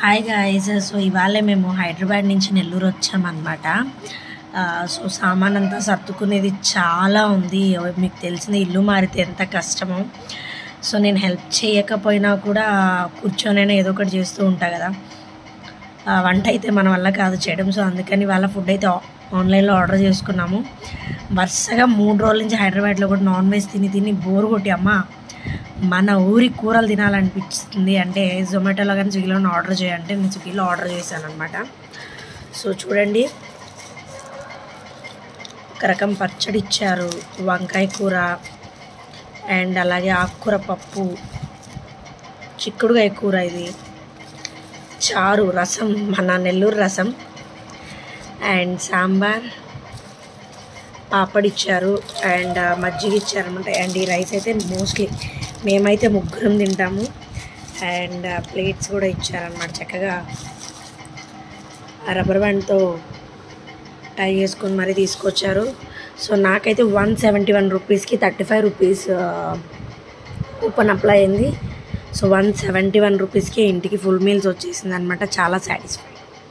Hi guys. So ఇవాళే మేము హైదరాబాద్ నుంచి నెల్లూరు వచ్చామన్నమాట. సో సామాన్ అంతా సర్దుకునేది చాలా ఉంది. మీకు తెలిసింది ఇల్లు మారితే ఎంత కష్టమో. సో నేను హెల్ప్ చేయకపోయినా కూడా కూర్చొనైనా ఏదో ఒకటి చేస్తూ ఉంటా కదా. వంట అయితే మన వల్ల కాదు చేయడం. సో అందుకని వాళ్ళ ఫుడ్ అయితే ఆన్లైన్లో ఆర్డర్ చేసుకున్నాము. వరుసగా 3 రోజుల నుంచి హైదరాబాద్లో కూడా నాన్ వెజ్ తిని బోర్ కొట్టి అమ్మ మన ఊరి కూరలు తినాలనిపిస్తుంది అంటే జొమాటోలో కానీ స్విగ్గీలో ఆర్డర్ చేయంటే నేను స్విగ్గీలో ఆర్డర్ చేశాను అనమాట. సో చూడండి, ఒక రకం పచ్చడి ఇచ్చారు, వంకాయ కూర అండ్ అలాగే ఆకుకూర పప్పు, చిక్కుడుకాయ కూర, ఇది చారు, రసం, మన నెల్లూరు రసం అండ్ సాంబార్, పాపడ్ ఇచ్చారు అండ్ మజ్జిగ ఇచ్చారనమాట. అండ్ ఈ రైస్ అయితే మోస్ట్లీ మేమైతే 3 తింటాము. అండ్ ప్లేట్స్ కూడా ఇచ్చారనమాట. చక్కగా రబ్బర్ బ్యాండ్తో టై చేసుకొని మరీ తీసుకొచ్చారు. సో నాకైతే 171 రూపీస్కి 35 రూపీస్ కూపన్ అప్లై అయింది. సో 171 రూపీస్కి ఇంటికి ఫుల్ మీల్స్ వచ్చేసింది అనమాట. చాలా సాటిస్ఫై.